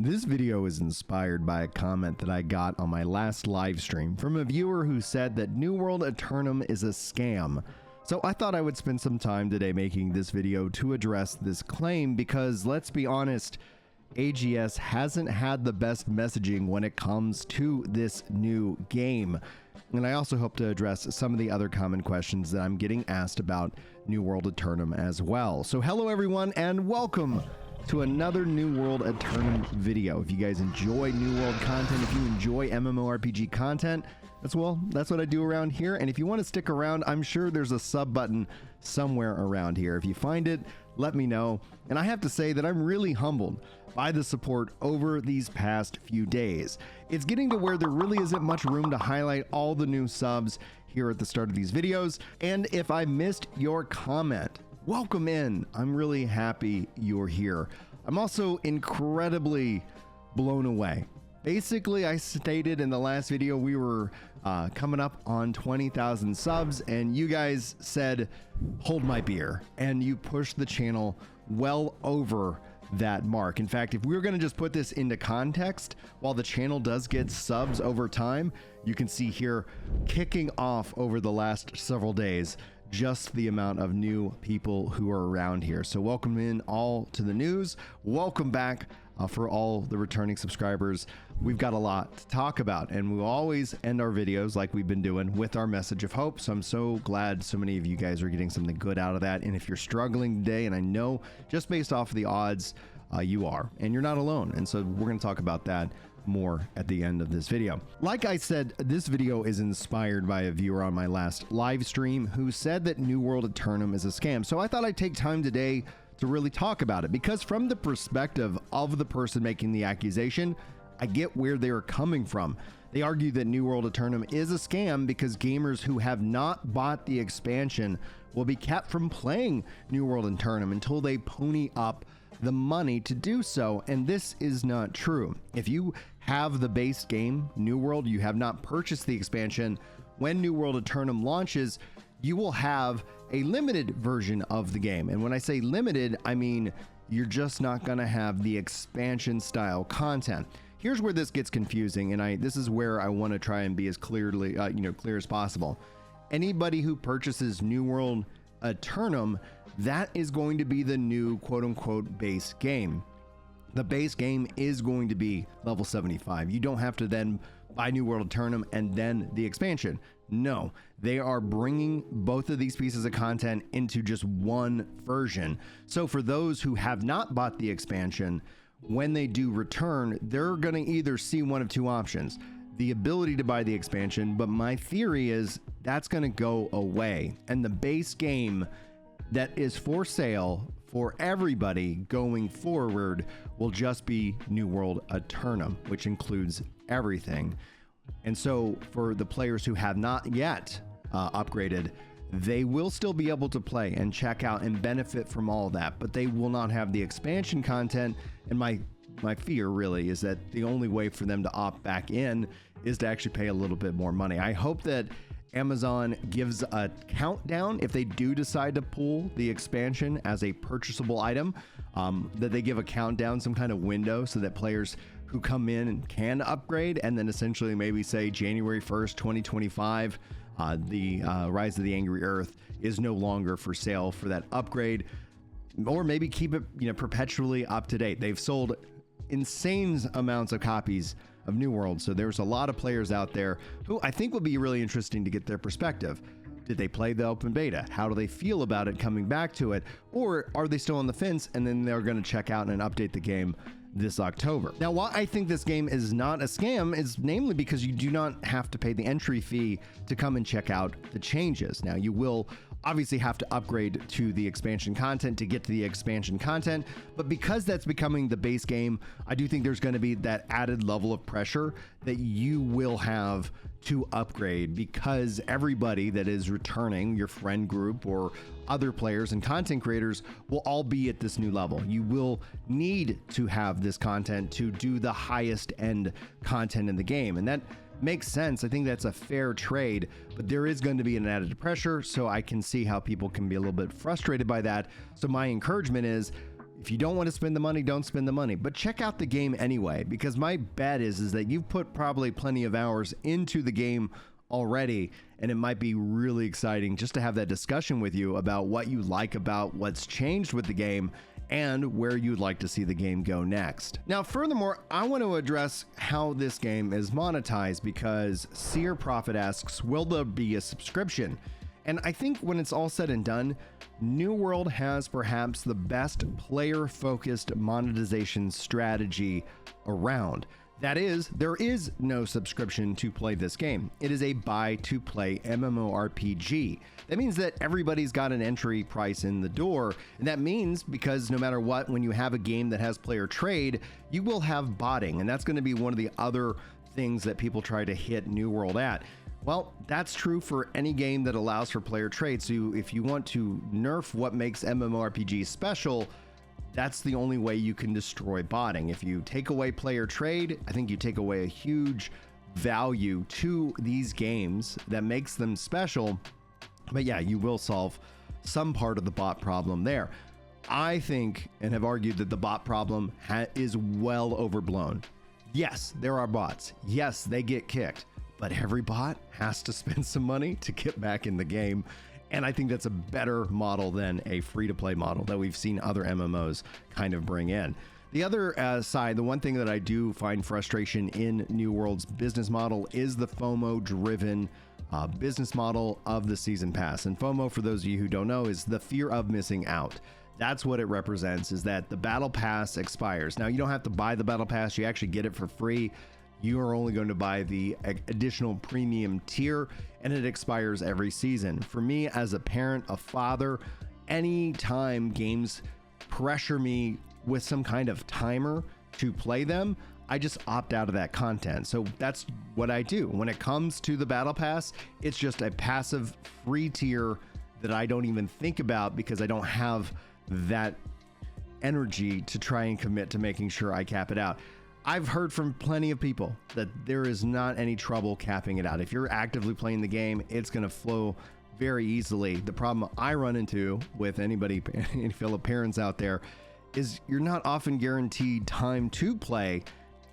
This video is inspired by a comment that I got on my last live stream from a viewer who said that New World Aeternum is a scam. So I thought I would spend some time today making this video to address this claim because, let's be honest, AGS hasn't had the best messaging when it comes to this new game. And I also hope to address some of the other common questions that I'm getting asked about New World Aeternum as well. So hello everyone and welcome to another New World Aeternum video. If you guys enjoy New World content, if you enjoy MMORPG content, that's what I do around here. And if you want to stick around, I'm sure there's a sub button somewhere around here. If you find it, let me know. And I have to say that I'm really humbled by the support over these past few days. It's getting to where there really isn't much room to highlight all the new subs here at the start of these videos. And if I missed your comment, welcome in. I'm really happy you're here. I'm also incredibly blown away. Basically, I stated in the last video we were coming up on 20,000 subs, and you guys said, hold my beer, and you pushed the channel well over that mark. In fact, if we were going to just put this into context, while the channel does get subs over time, you can see here kicking off over the last several days just the amount of new people who are around here. So welcome in all to the news. Welcome back for all the returning subscribers. We've got a lot to talk about, and we always end our videos like we've been doing with our message of hope. So I'm so glad so many of you guys are getting something good out of that. And if you're struggling today, and I know just based off of the odds, you are, and you're not alone. And so we're going to talk about that more at the end of this video. Like I said, this video is inspired by a viewer on my last live stream who said that New World Aeternum is a scam. So I thought I'd take time today to really talk about it, because from the perspective of the person making the accusation, I get where they're coming from. They argue that New World Aeternum is a scam because gamers who have not bought the expansion will be kept from playing New World Aeternum until they pony up the money to do so, and this is not true. If you have the base game, New World, you have not purchased the expansion, when New World Aeternum launches, you will have a limited version of the game. And when I say limited, I mean you're just not going to have the expansion style content. Here's where this gets confusing, and this is where I want to try and be as clear as possible. Anybody who purchases New World Aeternum, that is going to be the new quote-unquote base game. The base game is going to be level 75. You don't have to then buy New World Aeternum and then the expansion. No, they are bringing both of these pieces of content into just one version. So for those who have not bought the expansion, when they do return, they're going to either see one of two options: the ability to buy the expansion, but my theory is that's going to go away, and the base game that is for sale for everybody going forward will just be New World Aeternum, which includes everything. And so for the players who have not yet upgraded, they will still be able to play and check out and benefit from all of that, but they will not have the expansion content. And my fear really is that the only way for them to opt back in is to actually pay a little bit more money. I hope that Amazon gives a countdown if they do decide to pull the expansion as a purchasable item, that they give a countdown, some kind of window, so that players who come in and can upgrade, and then essentially maybe say January 1st, 2025, the Rise of the Angry Earth is no longer for sale for that upgrade, or maybe keep it perpetually up to date. They've sold insane amounts of copies of New World, so there's a lot of players out there who I think will be really interesting to get their perspective. Did they play the open beta? How do they feel about it coming back to it? Or are they still on the fence and then they're going to check out and update the game this October? Now, why I think this game is not a scam is namely because you do not have to pay the entry fee to come and check out the changes. Now, you will obviously have to upgrade to the expansion content to get to the expansion content, but because that's becoming the base game, I do think there's going to be that added level of pressure that you will have to upgrade, because everybody that is returning, your friend group or other players and content creators, will all be at this new level. You will need to have this content to do the highest end content in the game, and that makes sense. I think that's a fair trade, but there is going to be an added pressure, so I can see how people can be a little bit frustrated by that. So my encouragement is, If you don't want to spend the money, don't spend the money, but check out the game anyway, because my bet is that you've put probably plenty of hours into the game already, and it might be really exciting just to have that discussion with you about what you like about what's changed with the game and where you'd like to see the game go next. Now, furthermore, I want to address how this game is monetized, because Seer Prophet asks, will there be a subscription? And I think when it's all said and done, New World has perhaps the best player-focused monetization strategy around. That is, there is no subscription to play this game. It is a buy-to-play MMORPG. That means that everybody's got an entry price in the door, and that means, because no matter what, when you have a game that has player trade, you will have botting, and that's going to be one of the other things that people try to hit New World at. Well, that's true for any game that allows for player trade. So if you want to nerf what makes MMORPG special, that's the only way you can destroy botting. If you take away player trade, I think you take away a huge value to these games that makes them special. But yeah, you will solve some part of the bot problem there. I think, and have argued, that the bot problem is well overblown. Yes, there are bots. Yes, they get kicked, but every bot has to spend some money to get back in the game. And I think that's a better model than a free-to-play model that we've seen other MMOs kind of bring in. The other side, the one thing that I do find frustration in New World's business model is the FOMO-driven business model of the Season Pass. And FOMO, for those of you who don't know, is the fear of missing out. That's what it represents, is that the Battle Pass expires. Now, you don't have to buy the Battle Pass. You actually get it for free. You are only going to buy the additional premium tier, and it expires every season. For me, as a parent, a father, anytime games pressure me with some kind of timer to play them, I just opt out of that content. So that's what I do. When it comes to the Battle Pass, it's just a passive free tier that I don't even think about, because I don't have that energy to try and commit to making sure I cap it out. I've heard from plenty of people that there is not any trouble capping it out. If you're actively playing the game, it's going to flow very easily. The problem I run into with anybody, any fellow parents out there, is you're not often guaranteed time to play.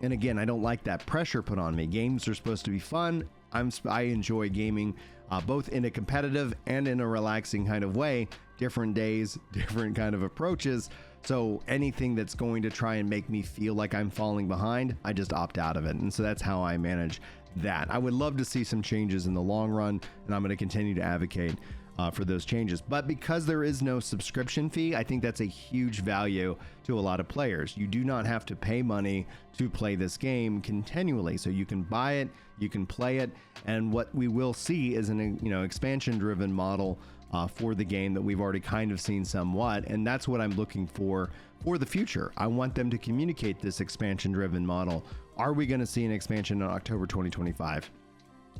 And again, I don't like that pressure put on me. Games are supposed to be fun. I enjoy gaming both in a competitive and in a relaxing kind of way. Different days, different kind of approaches. So anything that's going to try and make me feel like I'm falling behind, I just opt out of it. And so that's how I manage that. I would love to see some changes in the long run, and I'm going to continue to advocate for those changes. But because there is no subscription fee, I think that's a huge value to a lot of players. You do not have to pay money to play this game continually. So you can buy it, you can play it, and what we will see is an expansion-driven model for the game that we've already kind of seen somewhat, and that's what I'm looking for the future. I want them to communicate this expansion-driven model. Are we going to see an expansion in October 2025?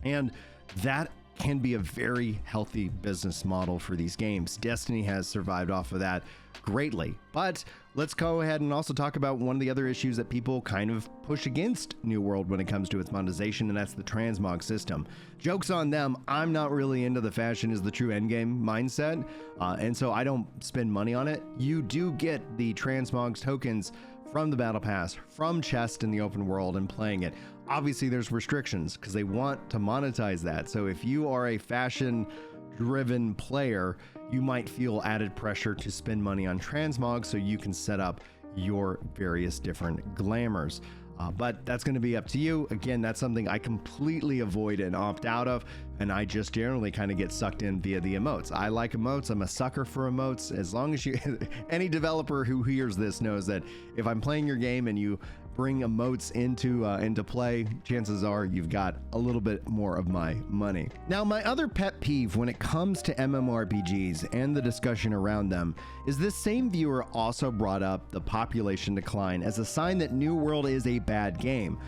And that can be a very healthy business model for these games. Destiny has survived off of that greatly. But let's go ahead and also talk about one of the other issues that people kind of push against New World when it comes to its monetization, and that's the transmog system. Joke's on them. I'm not really into the fashion is the true endgame mindset, and so I don't spend money on it. You do get the transmogs tokens from the Battle Pass, from chest in the open world, and playing it. Obviously, there's restrictions because they want to monetize that. So if you are a fashion-driven player, you might feel added pressure to spend money on transmog so you can set up your various different glamours. But that's going to be up to you. Again, that's something I completely avoid and opt out of, and I just generally kind of get sucked in via the emotes. I like emotes. I'm a sucker for emotes. As long as you, any developer who hears this knows that if I'm playing your game and you bring emotes into play, chances are you've got a little bit more of my money. Now, my other pet peeve when it comes to MMORPGs and the discussion around them is this same viewer also brought up the population decline as a sign that New World is a bad game.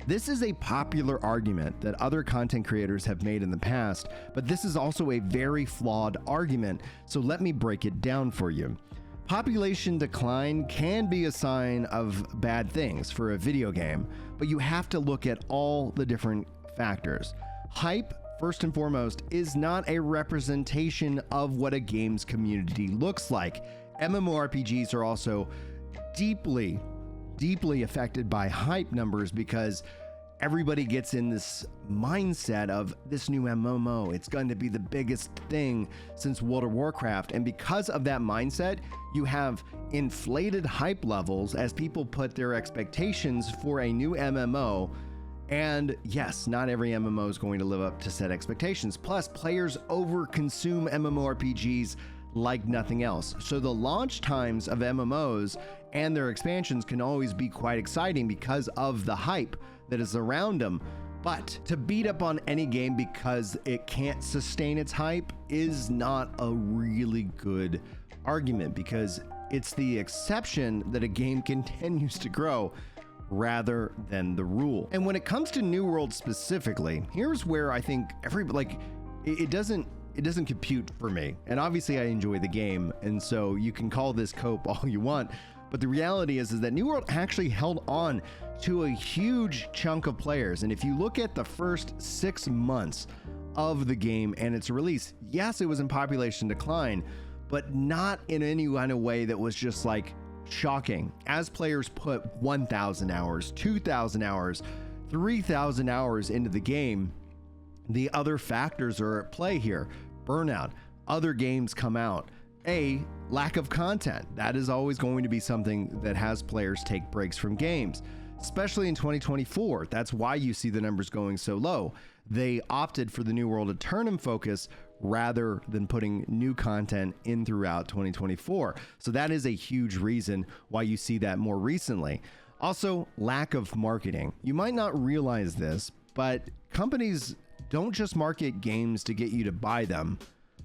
This is a popular argument that other content creators have made in the past, but this is also a very flawed argument, so let me break it down for you. Population decline can be a sign of bad things for a video game, but you have to look at all the different factors. Hype, first and foremost, is not a representation of what a game's community looks like. MMORPGs are also deeply affected by hype numbers because everybody gets in this mindset of this new MMO. It's going to be the biggest thing since World of Warcraft. And because of that mindset, you have inflated hype levels as people put their expectations for a new MMO. And yes, not every MMO is going to live up to set expectations. Plus, players overconsume MMORPGs like nothing else. So the launch times of MMOs and their expansions can always be quite exciting because of the hype that is around them. But to beat up on any game because it can't sustain its hype is not a really good argument, because it's the exception that a game continues to grow rather than the rule. And when it comes to New World specifically, here's where I think it doesn't compute for me. And obviously I enjoy the game, and so you can call this cope all you want, but the reality is that New World actually held on to a huge chunk of players. And if you look at the first 6 months of the game and its release, yes, it was in population decline, but not in any kind of way that was just like shocking. As players put 1,000 hours, 2,000 hours, 3,000 hours into the game, the other factors are at play here. Burnout, other games come out, a lack of content. That is always going to be something that has players take breaks from games, especially in 2024. That's why you see the numbers going so low. They opted for the New World Aeternum focus rather than putting new content in throughout 2024. So that is a huge reason why you see that more recently. Also, lack of marketing. You might not realize this, but companies don't just market games to get you to buy them.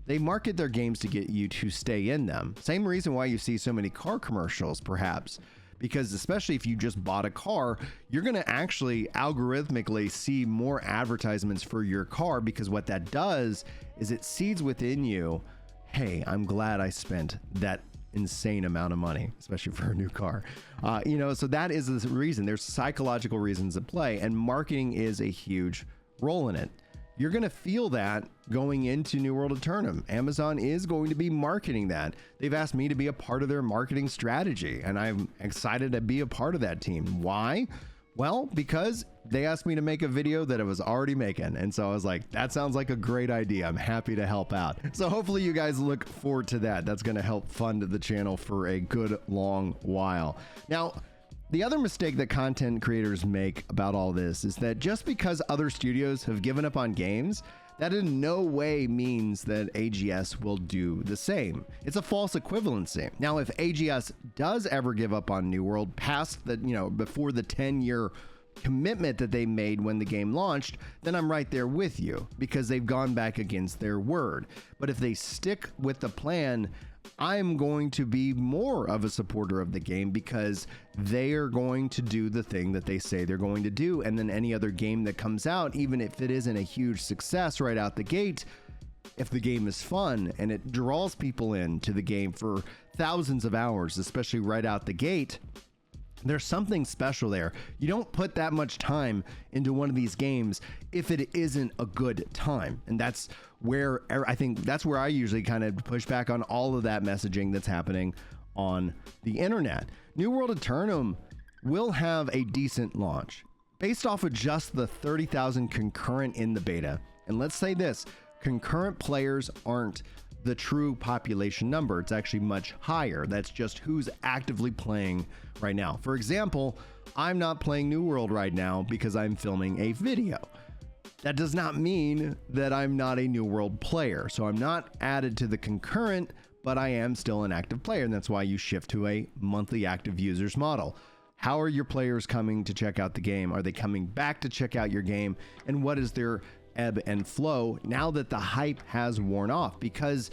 They market their games to get you to stay in them. Same reason why you see so many car commercials, perhaps, because especially if you just bought a car, you're going to actually algorithmically see more advertisements for your car, because what that does is it seeds within you, hey, I'm glad I spent that insane amount of money, especially for a new car. So that is the reason. There's psychological reasons at play, and marketing is a huge role in it. You're going to feel that going into New World Aeternum. Amazon is going to be marketing that. They've asked me to be a part of their marketing strategy, and I'm excited to be a part of that team. Why? Well, because they asked me to make a video that I was already making. And so I was like, that sounds like a great idea. I'm happy to help out. So hopefully you guys look forward to that. That's going to help fund the channel for a good long while. Now, the other mistake that content creators make about all this is that just because other studios have given up on games, that in no way means that AGS will do the same. It's a false equivalency. Now, if AGS does ever give up on New World past the, before the 10-year commitment that they made when the game launched, then I'm right there with you, because they've gone back against their word. But if they stick with the plan, I'm going to be more of a supporter of the game, because they are going to do the thing that they say they're going to do. And then any other game that comes out, even if it isn't a huge success right out the gate, if the game is fun and it draws people into the game for thousands of hours, especially right out the gate, there's something special there. You don't put that much time into one of these games if it isn't a good time. And that's where I usually kind of push back on all of that messaging that's happening on the internet. New World Aeternum will have a decent launch based off of just the 30,000 concurrent in the beta. And let's say this, concurrent players aren't the true population number. It's actually much higher. That's just who's actively playing right now. For example, I'm not playing New World right now because I'm filming a video. That does not mean that I'm not a New World player. So I'm not added to the concurrent, but I am still an active player. And that's why you shift to a monthly active users model. How are your players coming to check out the game? Are they coming back to check out your game? And what is their ebb and flow now that the hype has worn off? Because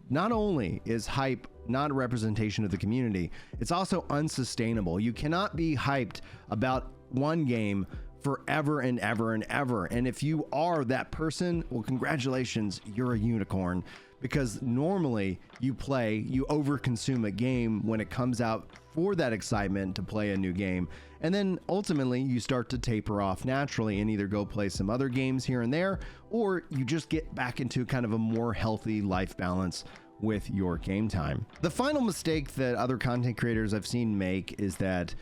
not only is hype not a representation of the community, it's also unsustainable. You cannot be hyped about one game forever and ever and ever. And if you are that person, well, congratulations, you're a unicorn, because normally you overconsume a game when it comes out for that excitement to play a new game. And then ultimately you start to taper off naturally and either go play some other games here and there, or you just get back into kind of a more healthy life balance with your game time. The final mistake that other content creators I've seen make is that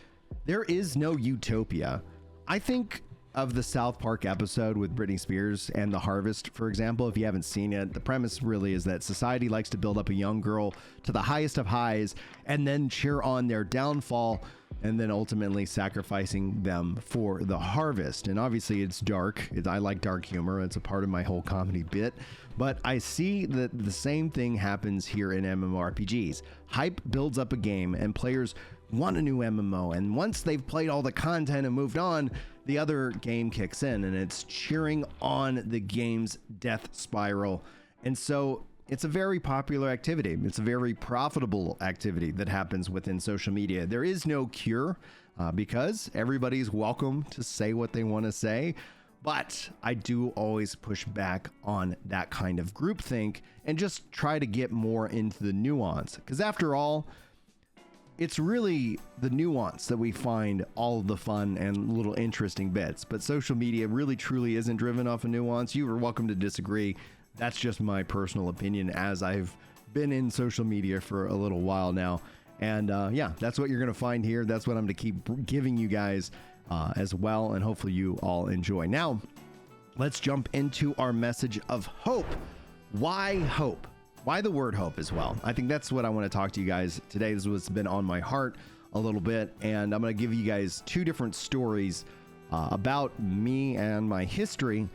there is no utopia. I think of the South Park episode with Britney Spears and The Harvest, for example. If you haven't seen it, the premise really is that society likes to build up a young girl to the highest of highs and then cheer on their downfall, and then ultimately sacrificing them for the harvest. And obviously it's dark. I like dark humor. It's a part of my whole comedy bit. But I see that the same thing happens here in MMORPGs. Hype builds up a game and players want a new MMO. And once they've played all the content and moved on, the other game kicks in and it's cheering on the game's death spiral. And so it's a very popular activity. It's a very profitable activity that happens within social media. There is no cure because everybody's welcome to say what they want to say. But I do always push back on that kind of groupthink and just try to get more into the nuance. Because after all, it's really the nuance that we find all of the fun and little interesting bits. But social media really truly isn't driven off of nuance. You are welcome to disagree. That's just my personal opinion, as I've been in social media for a little while now. And yeah, that's what you're going to find here. That's what I'm going to keep giving you guys as well. And hopefully you all enjoy. Now, let's jump into our message of hope. Why hope? Why the word hope as well? I think that's what I want to talk to you guys today. This is what's been on my heart a little bit. And I'm going to give you guys two different stories about me and my history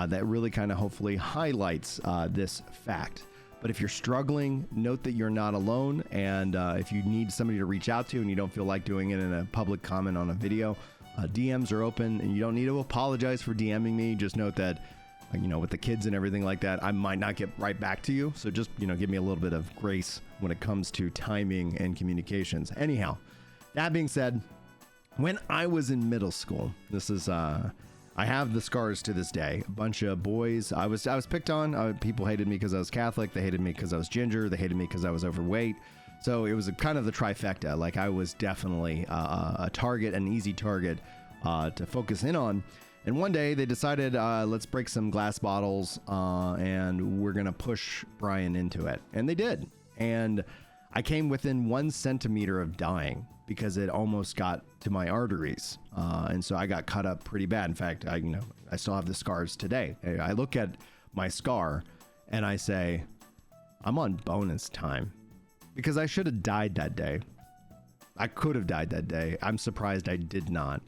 that really kind of hopefully highlights this fact. But if you're struggling, note that you're not alone. And if you need somebody to reach out to and you don't feel like doing it in a public comment on a video, DMs are open, and you don't need to apologize for DMing me. Just note that, you know, with the kids and everything like that, I might not get right back to you. So just, you know, give me a little bit of grace when it comes to timing and communications. Anyhow, that being said, when I was in middle school, this is, I have the scars to this day. A bunch of boys, I was picked on. People hated me because I was Catholic. They hated me because I was ginger. They hated me because I was overweight. So it was kind of the trifecta. Like, I was definitely a target, an easy target to focus in on. And one day they decided, let's break some glass bottles and we're going to push Brian into it. And they did. And I came within 1 centimeter of dying because it almost got to my arteries. And so I got cut up pretty bad. In fact, I still have the scars today. I look at my scar and I say, I'm on bonus time, because I should have died that day. I could have died that day. I'm surprised I did not.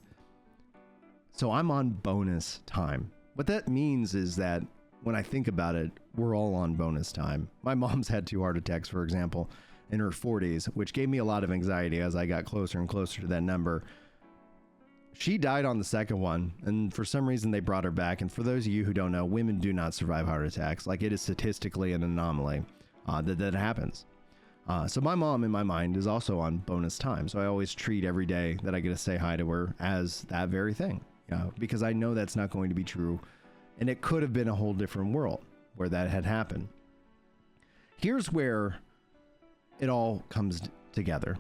So I'm on bonus time. What that means is that when I think about it, we're all on bonus time. My mom's had 2 heart attacks, for example, in her 40s, which gave me a lot of anxiety as I got closer and closer to that number. She died on the second one, and for some reason they brought her back. And for those of you who don't know, women do not survive heart attacks. Like, it is statistically an anomaly that happens. So my mom, in my mind, is also on bonus time. So I always treat every day that I get to say hi to her as that very thing, because I know that's not going to be true. And it could have been a whole different world where that had happened. Here's where it all comes together.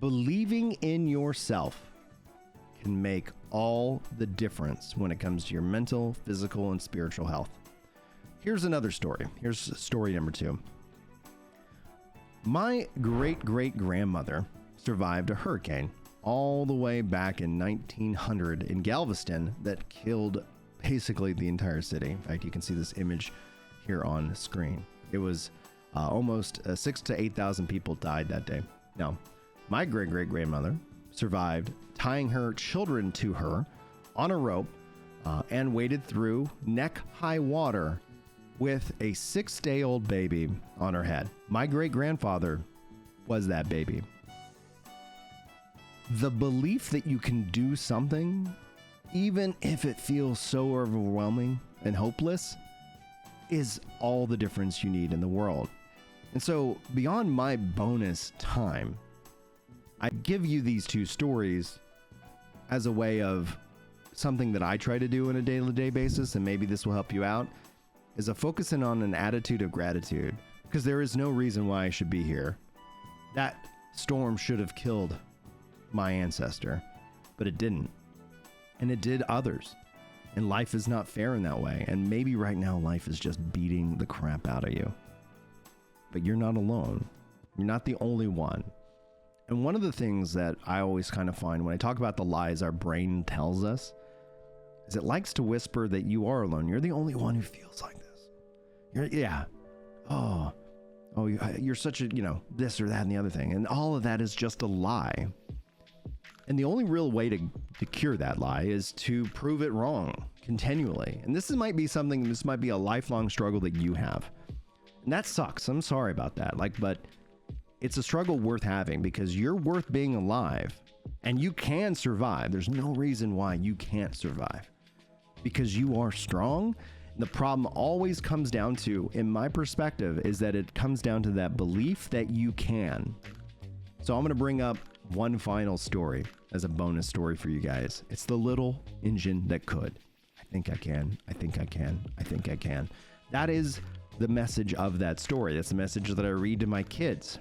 Believing in yourself can make all the difference when it comes to your mental, physical, and spiritual health. Here's another story. Here's story number 2. My great-great-grandmother survived a hurricane all the way back in 1900 in Galveston that killed basically the entire city. In fact, you can see this image here on screen. It was almost 6,000 to 8,000 people died that day. Now, my great-great-grandmother survived tying her children to her on a rope and waded through neck-high water with a 6-day-old baby on her head. My great-grandfather was that baby. The belief that you can do something, even if it feels so overwhelming and hopeless, is all the difference you need in the world. And so, beyond my bonus time, I give you these 2 stories as a way of something that I try to do on a day-to-day basis, and maybe this will help you out, is a focusing on an attitude of gratitude, because there is no reason why I should be here. That storm should have killed my ancestor, but it didn't. And it did others. And life is not fair in that way. And maybe right now life is just beating the crap out of you. but you're not alone. You're not the only one. And one of the things that I always kind of find when I talk about the lies our brain tells us is it likes to whisper that you are alone. You're the only one who feels like this. You're such a, this or that and the other thing. And all of that is just a lie. And the only real way to cure that lie is to prove it wrong continually. And this might be a lifelong struggle that you have. And that sucks. I'm sorry about that. But it's a struggle worth having because you're worth being alive and you can survive. There's no reason why you can't survive because you are strong. The problem always comes down to, in my perspective, is that it comes down to that belief that you can. So I'm going to bring up one final story as a bonus story for you guys. It's the little engine that could. I think I can. I think I can. I think I can. That is the message of that story. That's the message that I read to my kids.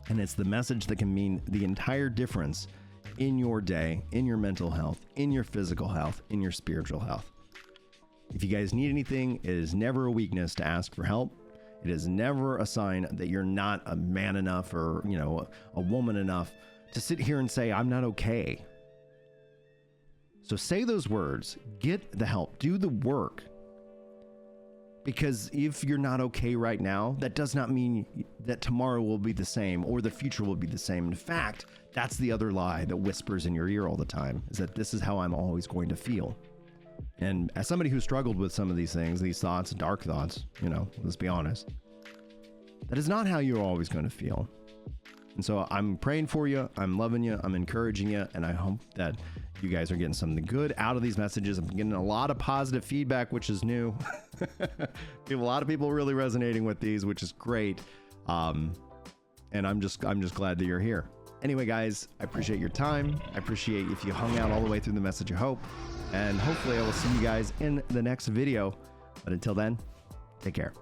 And it's the message that can mean the entire difference in your day, in your mental health, in your physical health, in your spiritual health. If you guys need anything, it is never a weakness to ask for help. It is never a sign that you're not a man enough or, a woman enough to sit here and say, I'm not okay. So say those words, get the help, do the work. Because if you're not okay right now, that does not mean that tomorrow will be the same or the future will be the same. In fact, that's the other lie that whispers in your ear all the time, is that this is how I'm always going to feel. And as somebody who struggled with some of these things, these thoughts, dark thoughts, let's be honest, that is not how you're always going to feel. And so I'm praying for you. I'm loving you. I'm encouraging you. And I hope that you guys are getting something good out of these messages. I'm getting a lot of positive feedback, which is new. A lot of people really resonating with these, which is great. And I'm just glad that you're here. Anyway, guys, I appreciate your time. I appreciate if you hung out all the way through the message of hope. And hopefully I will see you guys in the next video. But until then, take care.